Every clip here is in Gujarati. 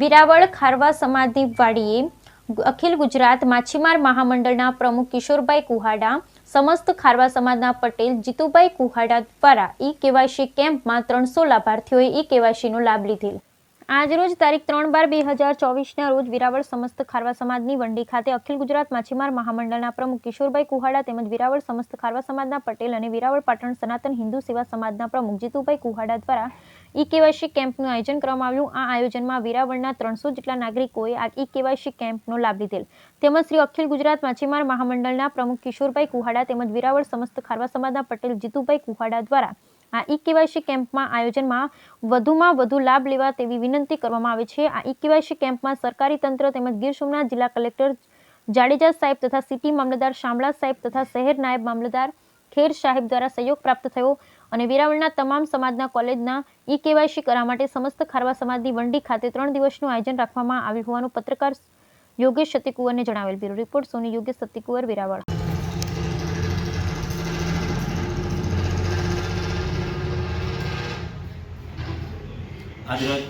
વેરાવળ ખારવા સમાજની વાડીએ અખિલ ગુજરાત માછીમાર મહામંડળના પ્રમુખ કિશોરભાઈ કુહાડા, સમસ્ત ખારવા સમાજના પટેલ જીતુભાઈ કુહાડા દ્વારા ઈ-કેવાયસી કેમ્પમાં 300 લાભાર્થીઓએ ઈ-કેવાયસીનો લાભ લીધેલ। આજરોજ તારીખ 3/12/2024ના રોજ વેરાવળ સમસ્ત ખારવા સમાજની વંડી ખાતે અખિલ ગુજરાત માછીમાર મહામંડળના પ્રમુખ કિશોરભાઈ કુહાડા તેમજ વેરાવળ સમસ્ત ખારવા સમાજના પટેલ અને વેરાવળ પાટણ સનાતન હિન્દુ સેવા સમાજના પ્રમુખ જીતુભાઈ કુહાડા દ્વારા ઈ-કેવાયસી કેમ્પનું આયોજન કરવામાં આવ્યું। આ આયોજનમાં વેરાવળના 300 જેટલા નાગરિકોએ આ ઈ-કેવાયસી કેમ્પનો લાભ લીધેલ તેમજ શ્રી અખિલ ગુજરાત માછીમાર મહામંડળના પ્રમુખ કિશોરભાઈ કુહાડા તેમજ વેરાવળ સમસ્ત ખારવા સમાજના પટેલ જીતુભાઈ કુહાડા દ્વારા આ ઈ-કેવાયસી કેમ્પમાં આયોજનમાં વધુમાં વધુ લાભ લેવા તેવી વિનંતી કરવામાં આવે છે। આ ઈ-કેવાયસી કેમ્પમાં સરકારી તંત્ર તેમજ ગીર સોમનાથ જિલ્લા કલેક્ટર જાડેજા સાહેબ તથા સિટી મામલતદાર શામળા સાહેબ તથા શહેર નાયબ મામલતદાર ખેર સાહેબ દ્વારા સહયોગ પ્રાપ્ત થયો અને વેરાવળના તમામ સમાજના કોલેજના ઈ-કેવાયસી કરવા માટે સમસ્ત ખારવા સમાજની વંડી ખાતે 3 દિવસનું આયોજન રાખવામાં આવ્યું હોવાનું પત્રકાર યોગેશ સતીકુંવરને જણાવેલ। બ્યુરો રિપોર્ટ સોની યોગેશ સતીકુંવર, વેરાવળ। આજરોજ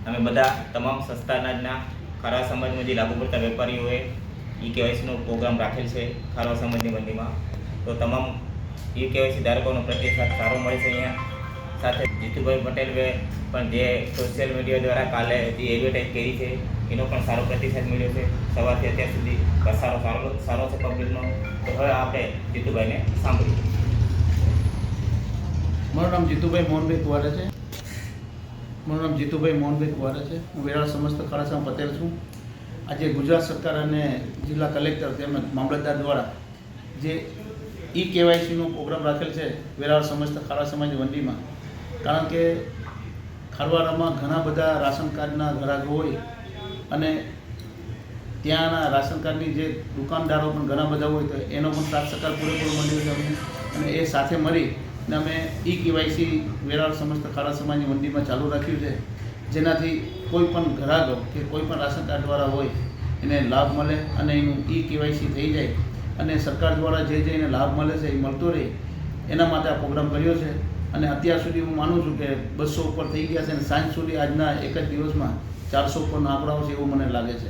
અમે બધા તમામ સસ્તા અનાજના ખારવા સમાજમાં જે લાગુ પડતા વેપારીઓએ ઈ-કેવાયસીનો પ્રોગ્રામ રાખેલ છે ખારવા સમાજની મંડીમાં, તો તમામ ઈ-કેવાયસી ધારકોનો પ્રતિસાદ સારો મળે છે। અહીંયા સાથે જીતુભાઈ પટેલે પણ જે સોશિયલ મીડિયા દ્વારા કાલે જે એડવર્ટાઈઝ કરી છે એનો પણ સારો પ્રતિસાદ મળ્યો છે। સવારથી અત્યાર સુધી પ્રસારો સારો છે પબ્લિકનો। તો હવે આપણે જીતુભાઈને સાંભળીએ। મારું નામ જીતુભાઈ મોહનભાઈ કુવારે છે। હું વેરાવળ સમસ્ત ખારવા પટેલ છું। આજે ગુજરાત સરકાર અને જિલ્લા કલેક્ટર તેમજ મામલતદાર દ્વારા જે ઈ-કેવાયસીનો પ્રોગ્રામ રાખેલ છે વેરાવળ સમસ્ત ખારવા સમાજની વંડીમાં, કારણ કે ખારવાડામાં ઘણા બધા રાશન કાર્ડના ગ્રાહકો હોય અને ત્યાંના રાશન કાર્ડની જે દુકાનદારો પણ ઘણા બધા હોય, તો એનો પણ સાથ સહકાર પૂરેપૂરો મળ્યો છે અમને, અને એ સાથે મળીને અમે ઈ-કેવાયસી વેરાવળ સમસ્ત ખારવા સમાજની મંડીમાં ચાલુ રાખ્યું છે, જેનાથી કોઈ પણ ગ્રાહકો કે કોઈ પણ રાશન કાર્ડવાળા હોય એને લાભ મળે અને એનું ઈ-કેવાયસી થઈ જાય અને સરકાર દ્વારા જે એને લાભ મળે છે એ મળતો રહે, એના માટે આ પ્રોગ્રામ કર્યો છે। અને અત્યાર સુધી હું માનું છું કે 200 ઉપર થઈ ગયા છે અને સાંજ સુધી આજના એક જ દિવસમાં 400 ઉપરનો આંકડાઓ છે એવું મને લાગે છે।